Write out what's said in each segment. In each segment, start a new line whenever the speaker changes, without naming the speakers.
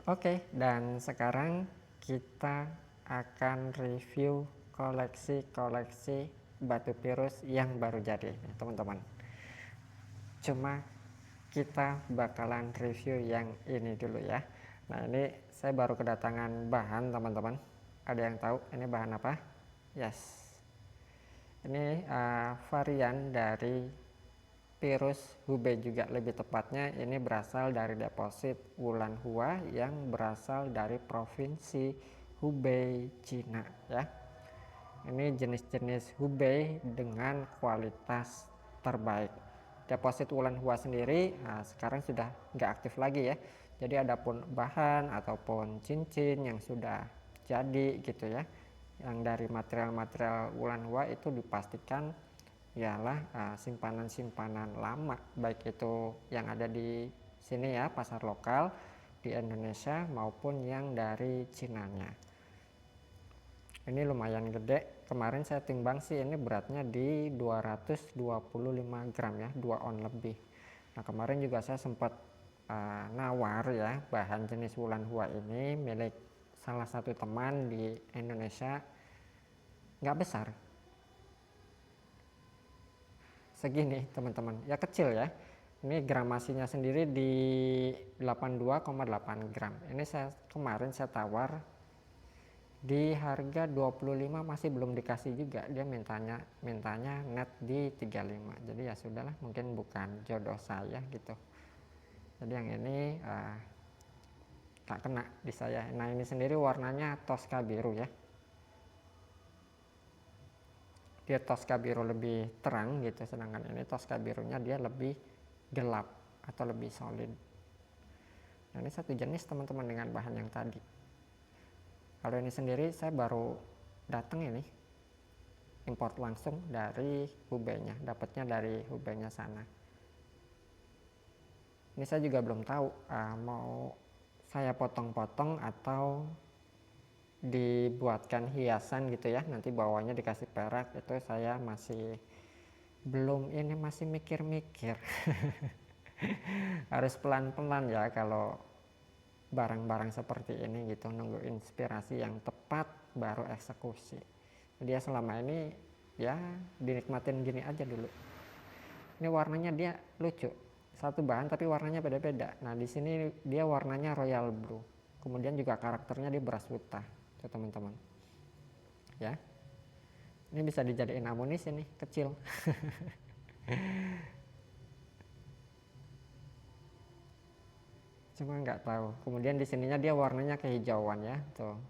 Oke, dan sekarang kita akan review koleksi-koleksi batu virus yang baru jadi, teman-teman. Cuma kita bakalan review yang ini dulu ya. Nah, ini saya baru kedatangan bahan, teman-teman. Ada yang tahu ini bahan apa? Yes. Ini varian dari virus Hubei juga, lebih tepatnya ini berasal dari deposit Wulan Hua yang berasal dari provinsi Hubei, Cina ya. Ini jenis-jenis Hubei dengan kualitas terbaik. Deposit Wulan Hua sendiri sekarang sudah nggak aktif lagi ya. Jadi adapun bahan ataupun cincin yang sudah jadi gitu ya, yang dari material-material Wulan Hua itu dipastikan ialah simpanan-simpanan lama, baik itu yang ada di sini ya, pasar lokal di Indonesia maupun yang dari Cinanya. Ini lumayan gede, kemarin saya timbang sih ini beratnya di 225 gram ya, 2 on lebih. Nah kemarin juga saya sempat nawar ya bahan jenis Wulan Hua ini milik salah satu teman di Indonesia, nggak besar segini teman-teman ya, kecil ya. Ini gramasinya sendiri di 82,8 gram. Ini kemarin saya tawar di harga 25, masih belum dikasih juga, dia mintanya net di 35. Jadi ya sudahlah, mungkin bukan jodoh saya gitu. Jadi yang ini tak kena di saya. Nah ini sendiri warnanya Tosca biru ya, dia Tosca biru lebih terang gitu, sedangkan ini Tosca birunya dia lebih gelap atau lebih solid. Nah ini satu jenis teman-teman dengan bahan yang tadi. Kalau ini sendiri saya baru datang ini, import langsung dari Hubei-nya, dapatnya dari Hubei-nya sana. Ini saya juga belum tahu mau saya potong-potong atau dibuatkan hiasan gitu ya, nanti bawahnya dikasih perak, itu saya masih belum, ini masih mikir-mikir. Harus pelan-pelan ya kalau barang-barang seperti ini gitu, nunggu inspirasi yang tepat baru eksekusi. Jadi ya selama ini ya dinikmatin gini aja dulu. Ini warnanya dia lucu, satu bahan tapi warnanya beda-beda. Nah di sini dia warnanya royal blue, kemudian juga karakternya dia beras putih tuh teman-teman ya. Ini bisa dijadiin amunisi nih, kecil. Cuma nggak tahu. Kemudian di sininya dia warnanya kehijauan ya tuh.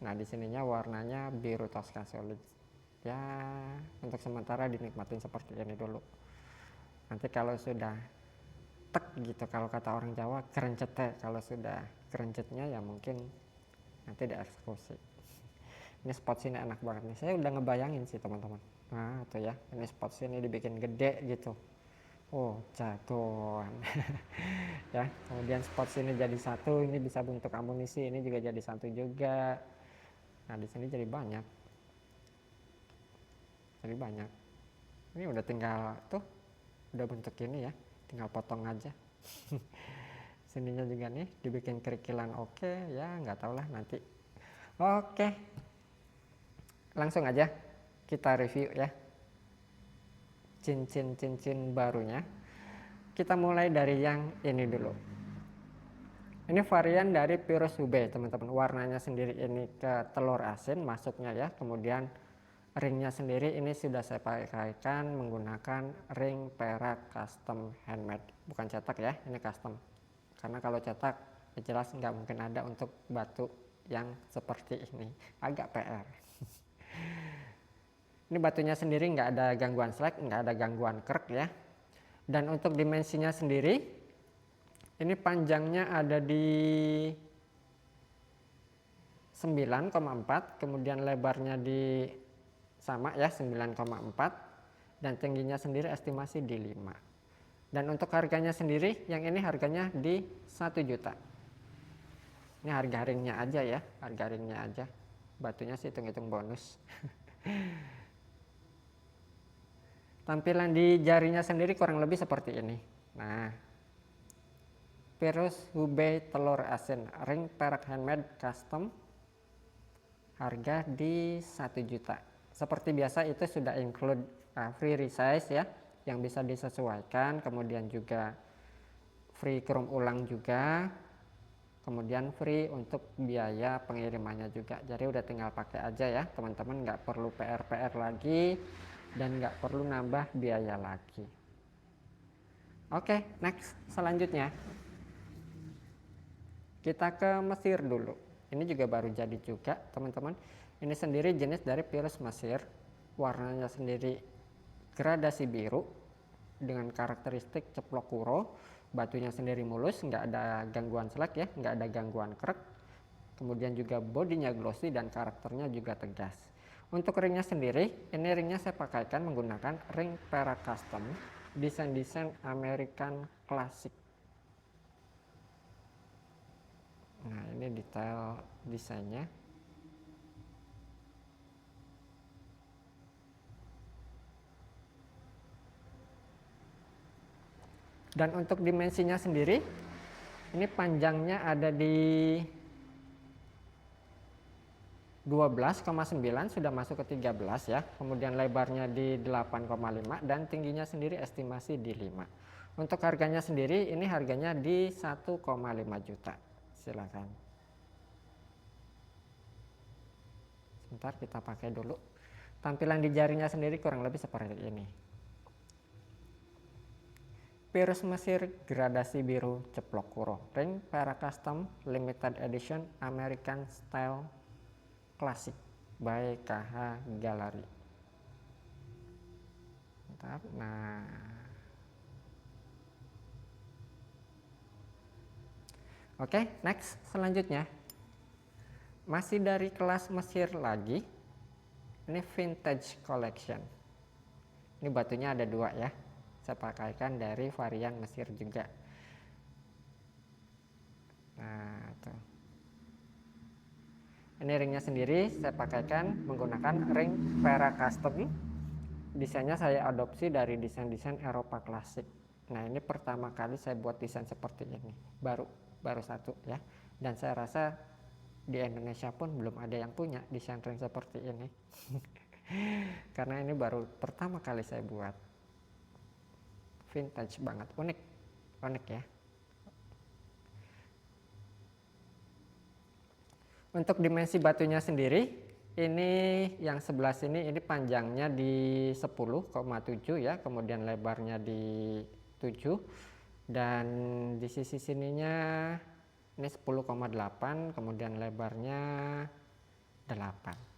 Nah di sininya warnanya biru Tosca solid. Ya untuk sementara dinikmatin seperti ini dulu. Nanti kalau sudah tek gitu, kalau kata orang Jawa kerencet, kalau sudah kerencetnya ya mungkin nanti dieksekusi. Ini spot sini enak banget nih. Saya udah ngebayangin sih teman-teman. Nah tuh ya, ini spot sini dibikin gede gitu. Oh jagoan. Ya kemudian spot sini jadi satu, ini bisa bentuk amunisi, ini juga jadi satu juga. Nah di sini jadi banyak, ini udah tinggal tuh, udah bentuk ini ya, tinggal potong aja. Sininya juga nih dibikin kerikilan, oke ya, nggak tau lah nanti. Oke, langsung aja kita review ya cincin-cincin barunya. Kita mulai dari yang ini dulu. Ini varian dari virus Hubei teman-teman. Warnanya sendiri ini ke telur asin masuknya ya. Kemudian ringnya sendiri ini sudah saya pakaikan menggunakan ring perak custom handmade. Bukan cetak ya, ini custom. Karena kalau cetak jelas nggak mungkin ada untuk batu yang seperti ini. Agak PR. Ini batunya sendiri nggak ada gangguan slack, nggak ada gangguan kerk ya. Dan untuk dimensinya sendiri, ini panjangnya ada di 9,4, kemudian lebarnya di sama ya 9,4, dan tingginya sendiri estimasi di 5. Dan untuk harganya sendiri, yang ini harganya di 1 juta. Ini harga ringnya aja ya, harga ringnya aja. Batunya sih hitung-hitung bonus. Tampilan di jarinya sendiri kurang lebih seperti ini. Nah, Virus Hubei telur asin ring perak handmade custom, harga di 1 juta. Seperti biasa itu sudah include free resize ya, yang bisa disesuaikan, kemudian juga free chrome ulang juga, kemudian free untuk biaya pengirimannya juga. Jadi udah tinggal pakai aja ya teman-teman, nggak perlu PR lagi dan nggak perlu nambah biaya lagi. Oke, next selanjutnya kita ke Mesir dulu. Ini juga baru jadi juga teman-teman. Ini sendiri jenis dari virus Mesir, warnanya sendiri gradasi biru dengan karakteristik ceplok kuro, batunya sendiri mulus, nggak ada gangguan selek ya, nggak ada gangguan krek. Kemudian juga bodinya glossy dan karakternya juga tegas. Untuk ringnya sendiri, ini ringnya saya pakaikan menggunakan ring perak custom, desain American klasik. Nah, ini detail desainnya. Dan untuk dimensinya sendiri, ini panjangnya ada di 12,9, sudah masuk ke 13 ya. Kemudian lebarnya di 8,5 dan tingginya sendiri estimasi di 5. Untuk harganya sendiri, ini harganya di 1,5 juta. Silakan. Sebentar kita pakai dulu. Tampilan di jarinya sendiri kurang lebih seperti ini. Virus Mesir gradasi biru ceplok kuro, ring perak custom limited edition American style klasik by KH Gallery. Bentar, nah oke, next selanjutnya masih dari kelas Mesir lagi, ini vintage collection. Ini batunya ada 2 ya, saya pakaikan dari varian Mesir juga. Nah tuh, ini ringnya sendiri saya pakaikan menggunakan ring perak custom. Desainnya saya adopsi dari desain-desain Eropa klasik. Nah ini pertama kali saya buat desain seperti ini, baru satu ya, dan saya rasa di Indonesia pun belum ada yang punya desain ring seperti ini. Karena ini baru pertama kali saya buat. Vintage banget, unik ya. Untuk dimensi batunya sendiri, ini yang sebelah sini ini panjangnya di 10,7 ya, kemudian lebarnya di 7, dan di sisi sininya ini 10,8, kemudian lebarnya 8.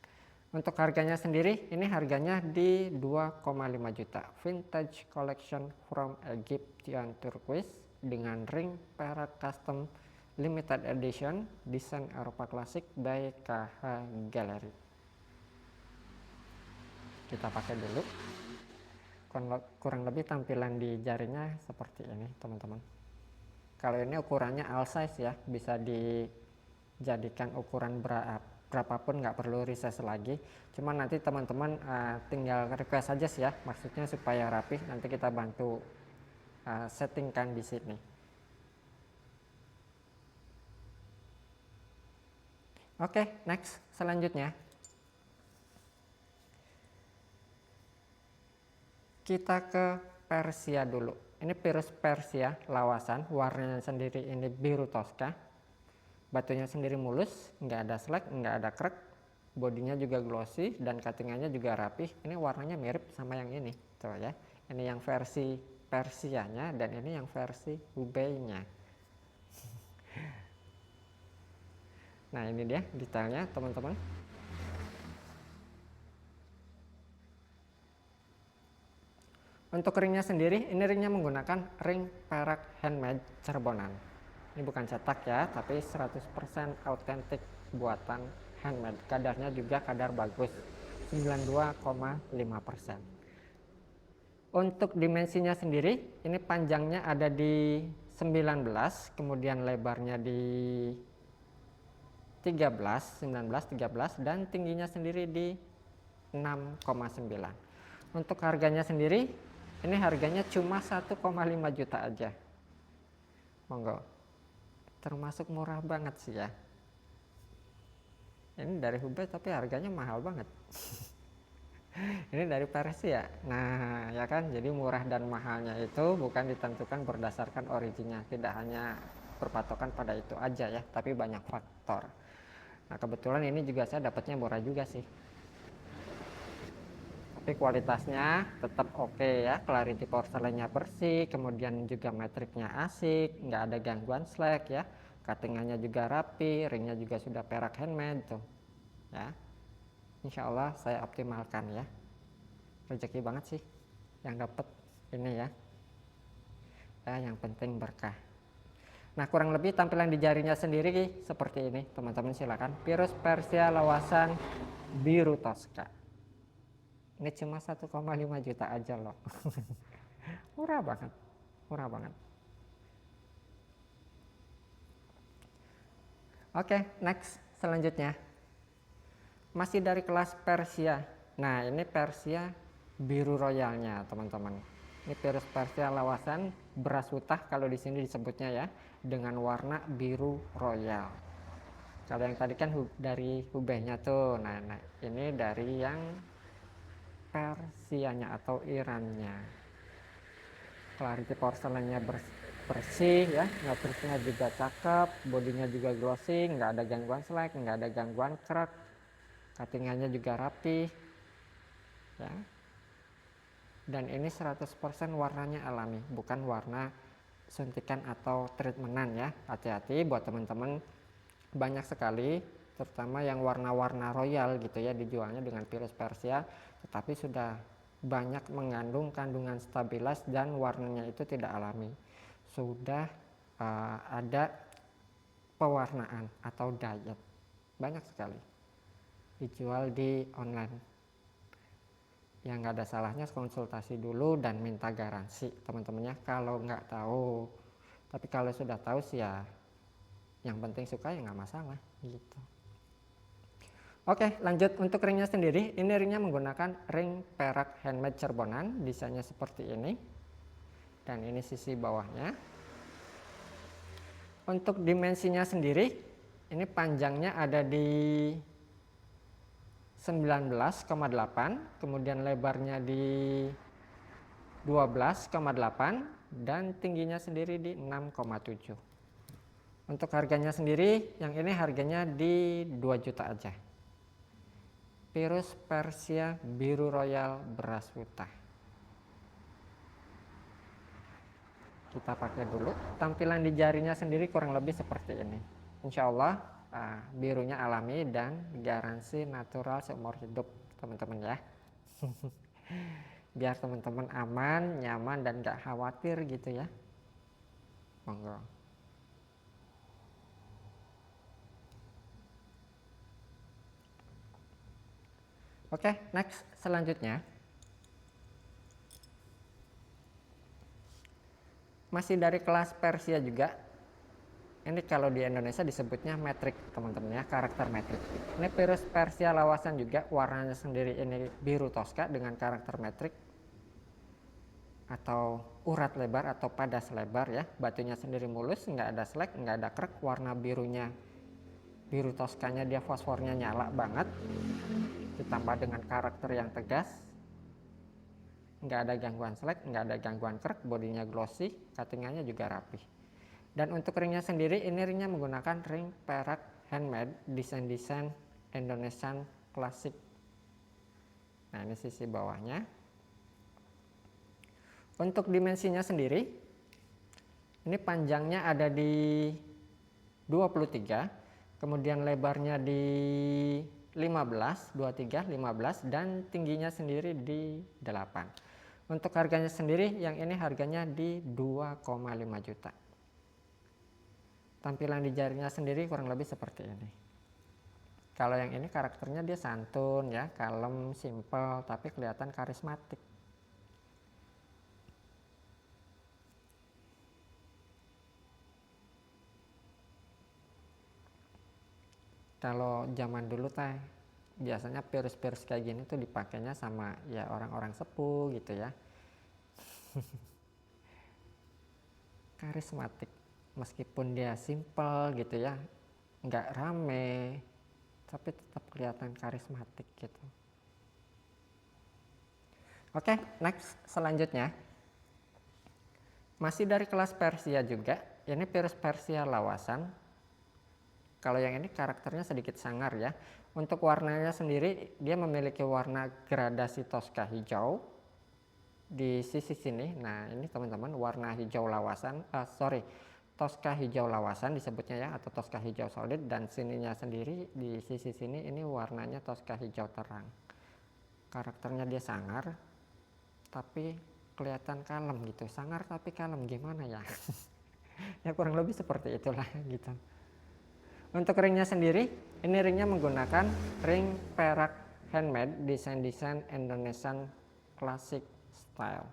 Untuk harganya sendiri, ini harganya di 2,5 juta. Vintage collection from Egyptian turquoise dengan ring perak custom limited edition desain Eropa klasik by KH Gallery. Kita pakai dulu. Kurang lebih tampilan di jarinya seperti ini teman-teman. Kalau ini ukurannya all size ya, bisa dijadikan ukuran berapapun, nggak perlu resize lagi. Cuma nanti teman-teman tinggal request aja sih ya, maksudnya supaya rapih, nanti kita bantu settingkan di sini. Oke, next selanjutnya kita ke Persia dulu. Ini virus Persia lawasan, warnanya sendiri ini biru Tosca, batunya sendiri mulus, nggak ada selek, nggak ada krek, bodinya juga glossy dan cuttingannya juga rapih. Ini warnanya mirip sama yang ini tuh ya, ini yang versi Persianya dan ini yang versi Hubei-nya. Nah ini dia detailnya teman-teman. Untuk ringnya sendiri, ini ringnya menggunakan ring perak handmade Cerbonan. Ini bukan cetak ya, tapi 100% autentik buatan handmade. Kadarnya juga kadar bagus, 92,5%. Untuk dimensinya sendiri, ini panjangnya ada di 19, kemudian lebarnya di 13, dan tingginya sendiri di 6,9. Untuk harganya sendiri, ini harganya cuma 1,5 juta aja. Monggo termasuk murah banget sih ya. Ini dari Hubei tapi harganya mahal banget. Ini dari Persia. Nah, ya kan, jadi murah dan mahalnya itu bukan ditentukan berdasarkan originnya, tidak hanya berpatokan pada itu aja ya, tapi banyak faktor. Nah, kebetulan ini juga saya dapatnya murah juga sih. Tapi kualitasnya tetap oke ya, clarity porselennya bersih, kemudian juga metriknya asik, nggak ada gangguan slack ya, cuttingannya juga rapi, ringnya juga sudah perak handmade tuh ya. Insya Allah saya optimalkan ya. Rezeki banget sih yang dapat ini ya. Yang penting berkah. Nah, kurang lebih tampilan di jarinya sendiri seperti ini teman-teman, silakan. Virus Persia lawasan biru Tosca. Ini cuma 1,5 juta aja loh. Murah banget, murah banget. Oke, next selanjutnya masih dari kelas Persia. Nah, ini Persia biru royalnya teman-teman. Ini virus Persia lawasan beras utah kalau di sini disebutnya ya, dengan warna biru royal. Kalau yang tadi kan dari Hubeinya tuh. Nah, ini dari yang Persianya atau Irannya. Clarity porselennya bersih ya, metriknya juga cakep, bodinya juga glossy, nggak ada gangguan slack, nggak ada gangguan crack, cuttingannya juga rapi ya. Dan ini 100% warnanya alami, bukan warna suntikan atau treatmentan ya. Hati-hati buat teman-teman, banyak sekali terutama yang warna-warna royal gitu ya dijualnya dengan virus Persia, tetapi sudah banyak mengandung kandungan stabilis dan warnanya itu tidak alami, sudah ada pewarnaan atau diet, banyak sekali dijual di online. Yang nggak ada salahnya konsultasi dulu dan minta garansi teman-temannya kalau nggak tahu. Tapi kalau sudah tahu sih ya yang penting suka ya nggak masalah gitu. Oke, lanjut untuk ringnya sendiri. Ini ringnya menggunakan ring perak handmade Cerbonan, desainnya seperti ini. Dan ini sisi bawahnya. Untuk dimensinya sendiri, ini panjangnya ada di 19,8, kemudian lebarnya di 12,8 dan tingginya sendiri di 6,7. Untuk harganya sendiri, yang ini harganya di 2 juta aja. Virus Persia biru royal beras utah. Kita pakai dulu. Tampilan di jarinya sendiri kurang lebih seperti ini. Insya Allah birunya alami dan garansi natural seumur hidup teman-teman ya. Biar teman-teman aman, nyaman dan gak khawatir gitu ya. Monggo. Oke, next selanjutnya. Masih dari kelas Persia juga. Ini kalau di Indonesia disebutnya metrik teman-teman ya, karakter metrik. Ini virus Persia lawasan juga, warnanya sendiri ini biru Tosca dengan karakter metrik atau urat lebar atau padas lebar ya. Batunya sendiri mulus, nggak ada slack, nggak ada krek. Warna birunya, biru Toscanya dia fosfornya nyala banget, ditambah dengan karakter yang tegas, nggak ada gangguan slack, nggak ada gangguan krek, bodinya glossy, cuttingannya juga rapi. Dan untuk ringnya sendiri, ini ringnya menggunakan ring perak handmade, desain-desain Indonesian klasik. Nah, ini sisi bawahnya. Untuk dimensinya sendiri, ini panjangnya ada di 23, kemudian lebarnya di 15, 23, 15, dan tingginya sendiri di 8. Untuk harganya sendiri, yang ini harganya di 2,5 juta. Tampilan di jarinya sendiri kurang lebih seperti ini. Kalau yang ini karakternya dia santun ya, kalem, simple, tapi kelihatan karismatik. Kalau zaman dulu teh biasanya virus-virus kayak gini tuh dipakainya sama ya orang-orang sepuh gitu ya. Karismatik. meskipun dia simple gitu ya, nggak rame, tapi tetap kelihatan karismatik gitu. Oke, next selanjutnya. Masih dari kelas Persia juga, ini virus Persia lawasan. Kalau yang ini karakternya sedikit sangar ya. Untuk warnanya sendiri, dia memiliki warna gradasi toska hijau di sisi sini. Nah, ini teman-teman warna hijau lawasan, toska hijau lawasan disebutnya ya, atau toska hijau solid, dan sininya sendiri di sisi sini ini warnanya toska hijau terang. Karakternya dia sangar, tapi kelihatan kalem gitu. Sangar tapi kalem, gimana ya? Ya kurang lebih seperti itulah gitu. Untuk ringnya sendiri, ini ringnya menggunakan ring perak handmade desain Indonesian classic style.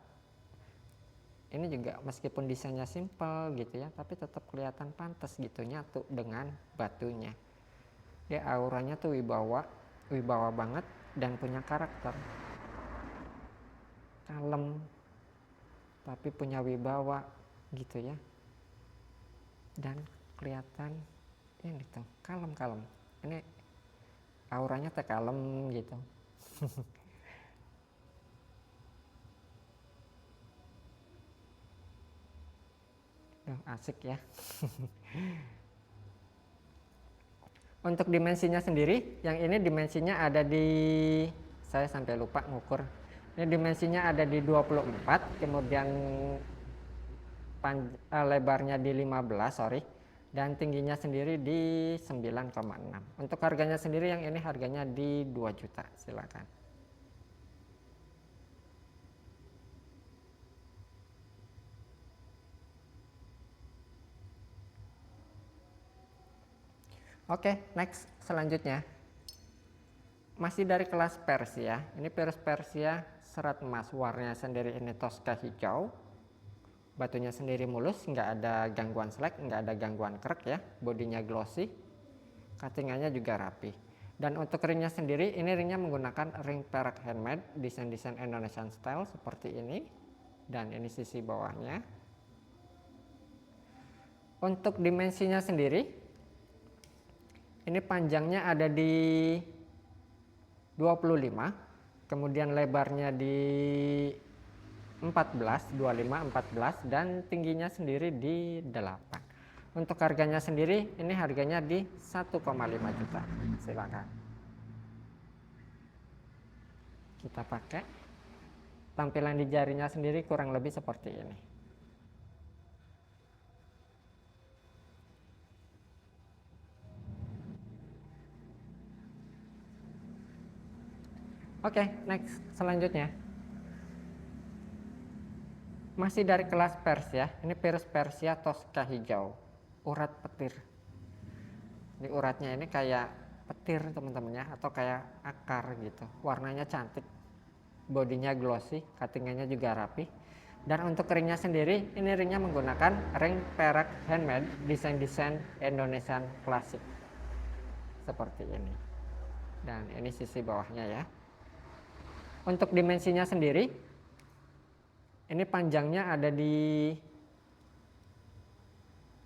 Ini juga meskipun desainnya simple gitu ya, tapi tetap kelihatan pantas gitu, nyatu dengan batunya. Dia auranya tuh wibawa banget dan punya karakter. Kalem tapi punya wibawa gitu ya. Dan kelihatan ini tuh kalem. Ini auranya teh kalem gitu. Asik ya. Untuk dimensinya sendiri, yang ini dimensinya ada di, saya sampai lupa ngukur. Ini dimensinya ada di 24, kemudian lebarnya di 15, dan tingginya sendiri di 9,6. Untuk harganya sendiri yang ini harganya di 2 juta, silakan. Oke, next selanjutnya. Masih dari kelas Persia, ini virus Persia serat emas, warnanya sendiri ini toska hijau. Batunya sendiri mulus, nggak ada gangguan slag, nggak ada gangguan krek ya. Bodinya glossy, cuttingannya juga rapi. Dan untuk ringnya sendiri, ini ringnya menggunakan ring perak handmade desain Indonesian style seperti ini. Dan ini sisi bawahnya. Untuk dimensinya sendiri, ini panjangnya ada di 25, kemudian lebarnya di 14, dan tingginya sendiri di 8. Untuk harganya sendiri, ini harganya di 1,5 juta. Silakan. Kita pakai. Tampilan di jarinya sendiri kurang lebih seperti ini. Oke, next selanjutnya. Masih dari kelas Persia, ini virus Persia toska hijau, urat petir. Ini uratnya ini kayak petir teman-teman ya, atau kayak akar gitu. Warnanya cantik, bodinya glossy, cuttingannya juga rapi. Dan untuk ringnya sendiri, ini ringnya menggunakan ring perak handmade desain Indonesian classic seperti ini. Dan ini sisi bawahnya ya. Untuk dimensinya sendiri, ini panjangnya ada di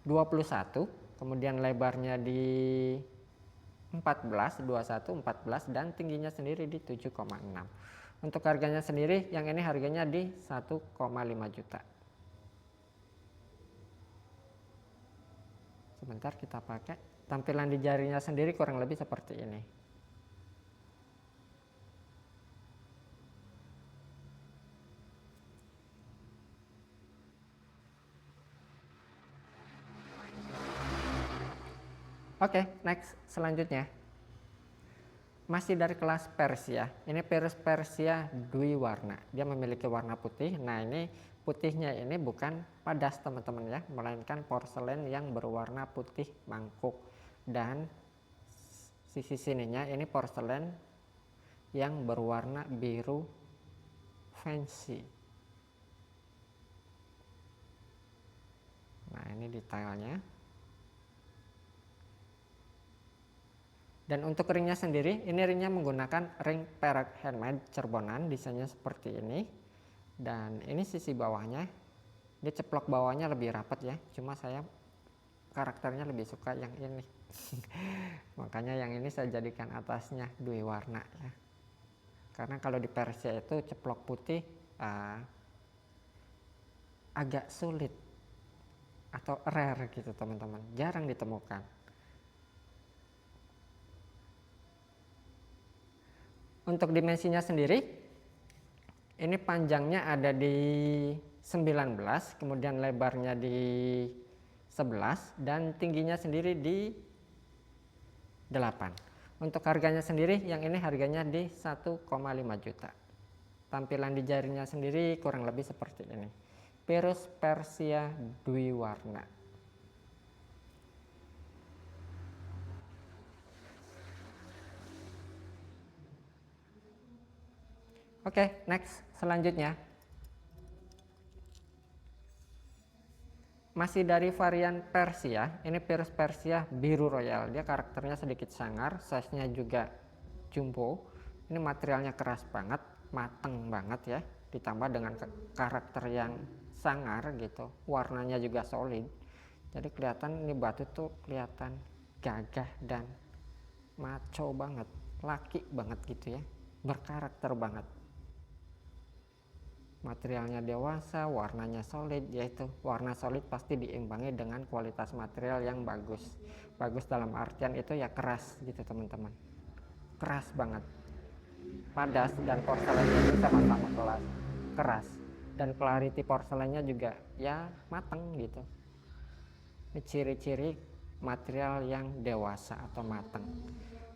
21, kemudian lebarnya di 14, dan tingginya sendiri di 7,6. Untuk harganya sendiri, yang ini harganya di 1,5 juta. Sebentar kita pakai. Tampilan di jarinya sendiri kurang lebih seperti ini. Oke, next selanjutnya. Masih dari kelas Persia. Ini virus Persia dwi warna. Dia memiliki warna putih. Nah, ini putihnya ini bukan padas teman-teman ya, melainkan porselen yang berwarna putih mangkuk. Dan sisi sininya ini porselen yang berwarna biru fancy. Nah, ini detailnya. Dan untuk ringnya sendiri, ini ringnya menggunakan ring perak handmade Cirebonan, desainnya seperti ini. Dan ini sisi bawahnya, dia ceplok bawahnya lebih rapat ya, cuma saya karakternya lebih suka yang ini. Makanya yang ini saya jadikan atasnya 2 warna ya. Karena kalau di Persia itu ceplok putih agak sulit atau rare gitu teman-teman, jarang ditemukan. Untuk dimensinya sendiri, ini panjangnya ada di 19, kemudian lebarnya di 11, dan tingginya sendiri di 8. Untuk harganya sendiri, yang ini harganya di 1,5 juta. Tampilan di jarinya sendiri kurang lebih seperti ini. Virus Persia Dwiwarna. Oke, next, selanjutnya. Masih dari varian Persia, ini virus Persia biru royal. Dia karakternya sedikit sangar, size-nya juga jumbo. Ini materialnya keras banget, mateng banget ya. Ditambah dengan karakter yang sangar gitu, warnanya juga solid. Jadi kelihatan ini batu tuh kelihatan gagah dan maco banget, laki banget gitu ya, berkarakter banget. Materialnya dewasa, warnanya solid, yaitu warna solid pasti diimbangi dengan kualitas material yang bagus. Bagus dalam artian itu ya keras gitu teman-teman, keras banget. Padas dan porselennya itu sama-sama keras, dan clarity porselennya juga ya mateng gitu. Ini ciri-ciri material yang dewasa atau mateng.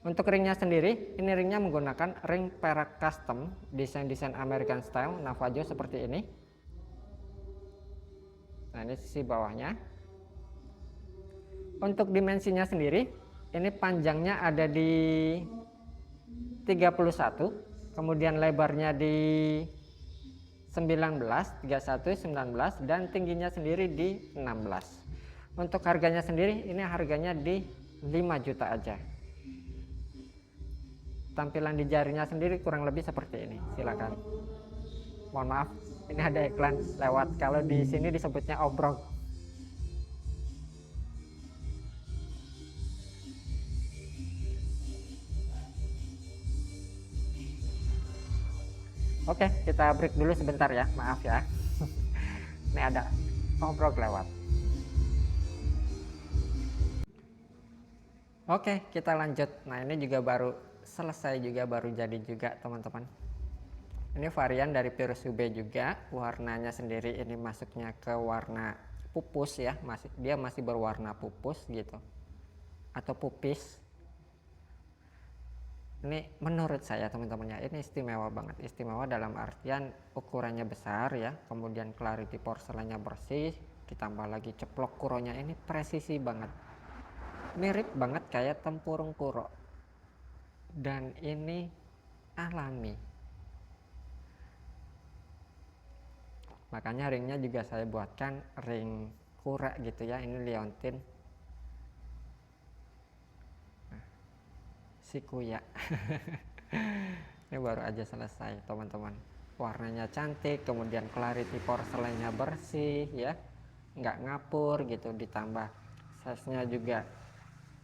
Untuk ringnya sendiri, ini ringnya menggunakan ring perak custom, desain American style, Navajo seperti ini. Nah, ini sisi bawahnya. Untuk dimensinya sendiri, ini panjangnya ada di 31, kemudian lebarnya di 19, 31, 19, dan tingginya sendiri di 16. Untuk harganya sendiri, ini harganya di 5 juta aja. Tampilan di jarinya sendiri kurang lebih seperti ini. Silakan. Mohon maaf, ini ada iklan lewat. Kalau di sini disebutnya obrok. Oke, kita break dulu sebentar ya. Maaf ya. Ini ada obrok lewat. Oke, kita lanjut. Nah, ini juga baru selesai juga, baru jadi juga teman-teman. Ini varian dari virus UB juga, warnanya sendiri ini masuknya ke warna pupus ya, dia masih berwarna pupus gitu atau pupis. Ini menurut saya teman-teman ya, ini istimewa banget. Istimewa dalam artian ukurannya besar ya, kemudian clarity porselennya bersih, ditambah lagi ceplok kuronya ini presisi banget, mirip banget kayak tempurung kuro, dan ini alami. Makanya ringnya juga saya buatkan ring kura gitu ya, ini liontin. Nah, si kuya. Ini baru aja selesai teman-teman. Warnanya cantik, kemudian clarity porselennya bersih ya, nggak ngapur gitu, ditambah size-nya juga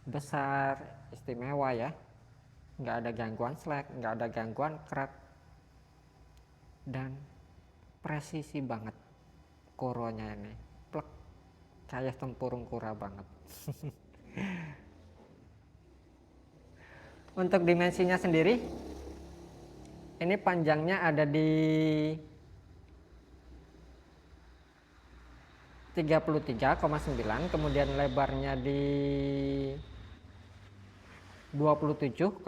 besar, istimewa ya, nggak ada gangguan slack, nggak ada gangguan crack, dan presisi banget koronya ini, plek, kayak tempurung kura banget. Untuk dimensinya sendiri, ini panjangnya ada di 33,9, kemudian lebarnya di 27,9,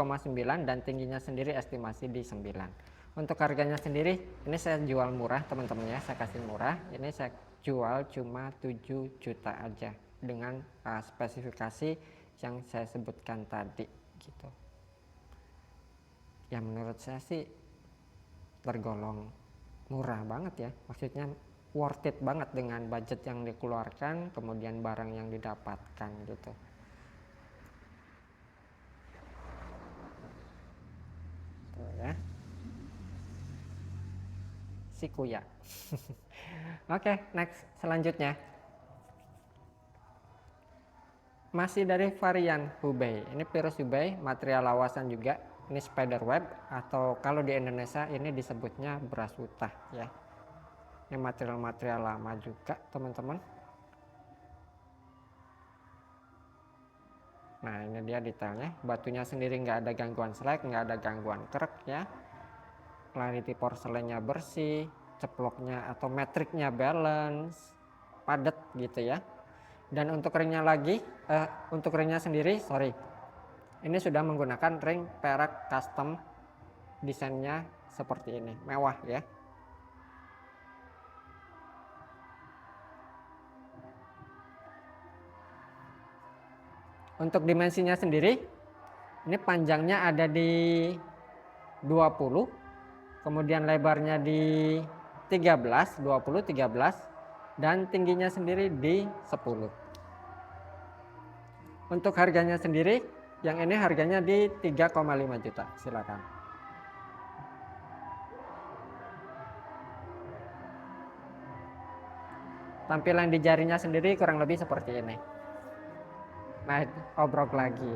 dan tingginya sendiri estimasi di 9. Untuk harganya sendiri, ini saya jual murah teman-teman ya, saya kasih murah. Ini saya jual cuma 7 juta aja dengan spesifikasi yang saya sebutkan tadi gitu. Ya menurut saya sih tergolong murah banget ya, maksudnya worth it banget dengan budget yang dikeluarkan, kemudian barang yang didapatkan gitu. Tuh ya, si kuya. Oke, next, selanjutnya Masih dari varian Hubei. Ini virus Hubei, material lawasan juga. Ini spider web atau kalau di Indonesia ini disebutnya beras utah ya. Ini material-material lama juga teman-teman. Nah ini dia detailnya. Batunya sendiri nggak ada gangguan slag, nggak ada gangguan kerek ya. Clarity porselennya bersih, ceploknya atau metriknya balance, padat gitu ya. Dan untuk ringnya untuk ringnya sendiri, ini sudah menggunakan ring perak custom, desainnya seperti ini, mewah ya. Untuk dimensinya sendiri, ini panjangnya ada di 20, kemudian lebarnya di 13, dan tingginya sendiri di 10. Untuk harganya sendiri, yang ini harganya di 3,5 juta, silakan. Tampilan di jarinya sendiri kurang lebih seperti ini. Nah, obrok lagi.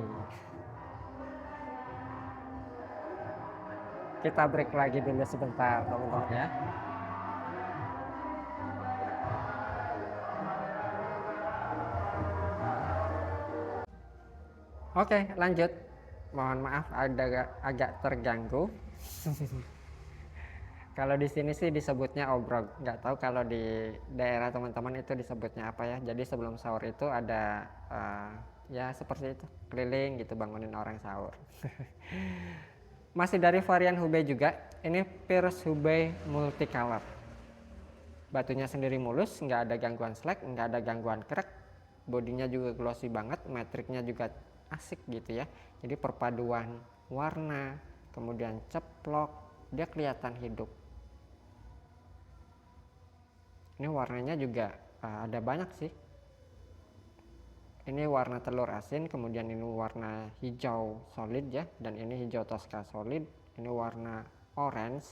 Kita break lagi dulu sebentar, teman-teman ya. Oke, lanjut. Mohon maaf agak terganggu. Kalau di sini sih disebutnya obrok. Nggak tahu kalau di daerah teman-teman itu disebutnya apa ya. Jadi sebelum sahur itu ada ya seperti itu, keliling gitu bangunin orang sahur. Masih dari varian Hubei juga. Ini virus Hubei multicolor. Batunya sendiri mulus, nggak ada gangguan slag, nggak ada gangguan krek. Bodinya juga glossy banget, metriknya juga asik gitu ya. Jadi perpaduan warna, kemudian ceplok, dia kelihatan hidup. Ini warnanya juga ada banyak sih. Ini warna telur asin, kemudian ini warna hijau solid ya, dan ini hijau toska solid. Ini warna orange,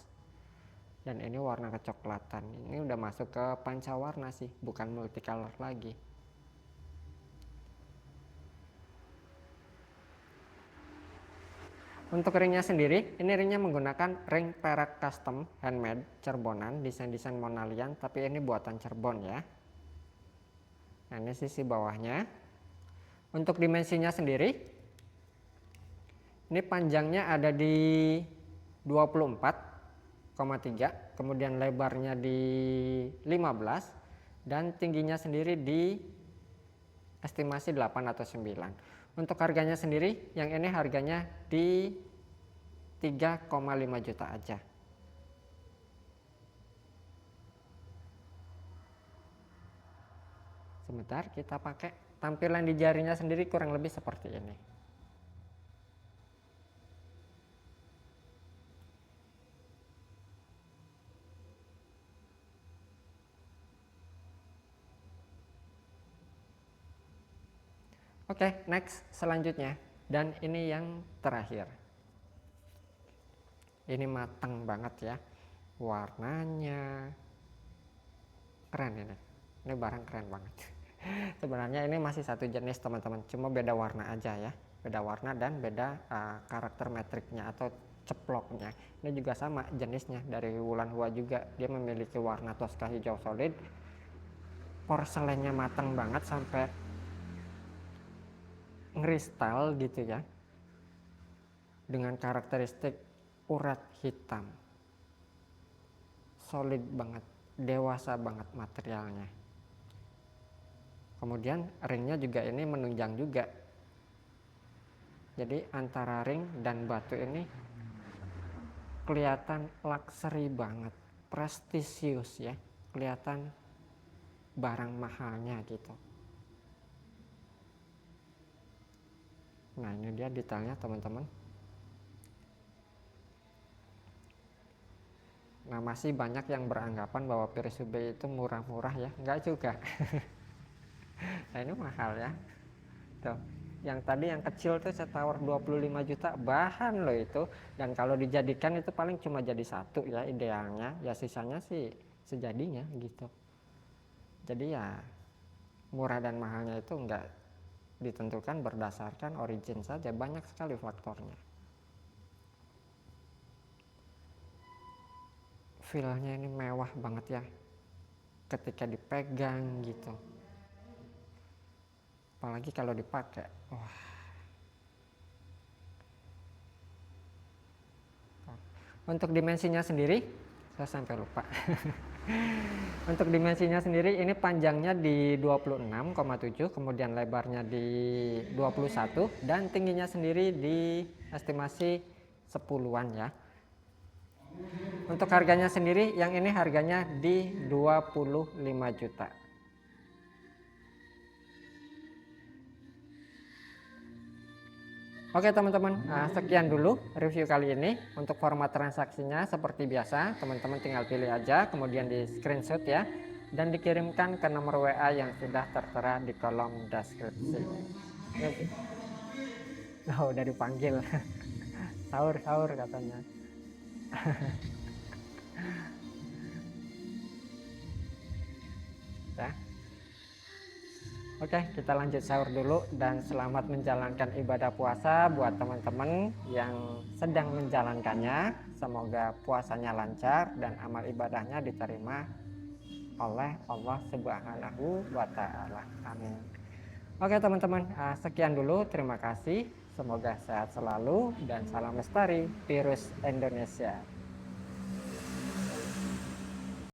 dan ini warna kecoklatan. Ini udah masuk ke pancawarna sih, bukan multicolor lagi. Untuk ringnya sendiri, ini ringnya menggunakan ring perak custom handmade Cirebonan, desain-desain Monalian, tapi ini buatan Cirebon ya. Nah ini sisi bawahnya. Untuk dimensinya sendiri, ini panjangnya ada di 24,3, kemudian lebarnya di 15, dan tingginya sendiri di estimasi 8 atau 9. Untuk harganya sendiri, yang ini harganya di 3,5 juta aja. Sebentar kita pakai. Tampilan di jarinya sendiri kurang lebih seperti ini. Oke, next selanjutnya, dan ini yang terakhir. Ini matang banget ya, warnanya keren ini barang keren banget. Sebenarnya ini masih satu jenis teman-teman, cuma beda warna aja ya, beda warna dan beda karakter metriknya atau ceploknya. Ini juga sama jenisnya, dari Wulan Hua juga, dia memiliki warna toska hijau solid, porselennya matang banget sampai ngristal gitu ya, dengan karakteristik urat hitam, solid banget, dewasa banget materialnya. Kemudian ringnya juga ini menunjang juga, jadi antara ring dan batu ini kelihatan luxury banget, prestisius ya, kelihatan barang mahalnya gitu. Nah ini dia detailnya teman-teman. Nah masih banyak yang beranggapan bahwa virus Hubei itu murah-murah ya, enggak juga. Nah ini mahal ya. Tuh, yang tadi yang kecil tuh setawar 25 juta bahan loh itu, dan kalau dijadikan itu paling cuma jadi satu ya idealnya, ya sisanya sih sejadinya gitu. Jadi ya murah dan mahalnya itu enggak ditentukan berdasarkan origin saja, banyak sekali faktornya. Feel-nya ini mewah banget ya ketika dipegang gitu, apalagi kalau dipakai. Wah. Untuk dimensinya sendiri saya sampai lupa. Untuk dimensinya sendiri ini panjangnya di 26,7, kemudian lebarnya di 21, dan tingginya sendiri di estimasi 10-an ya. Untuk harganya sendiri yang ini harganya di 25 juta. Oke teman-teman, sekian dulu review kali ini. Untuk format transaksinya seperti biasa, teman-teman tinggal pilih aja, kemudian di screenshot ya, dan dikirimkan ke nomor WA yang sudah tertera di kolom deskripsi. Oh, udah dipanggil. Sahur katanya. Ya. Oke, kita lanjut sahur dulu, dan selamat menjalankan ibadah puasa buat teman-teman yang sedang menjalankannya. Semoga puasanya lancar dan amal ibadahnya diterima oleh Allah Subhanahu wa Ta'ala. Amin. Oke teman-teman, sekian dulu. Terima kasih. Semoga sehat selalu dan salam lestari virus Indonesia.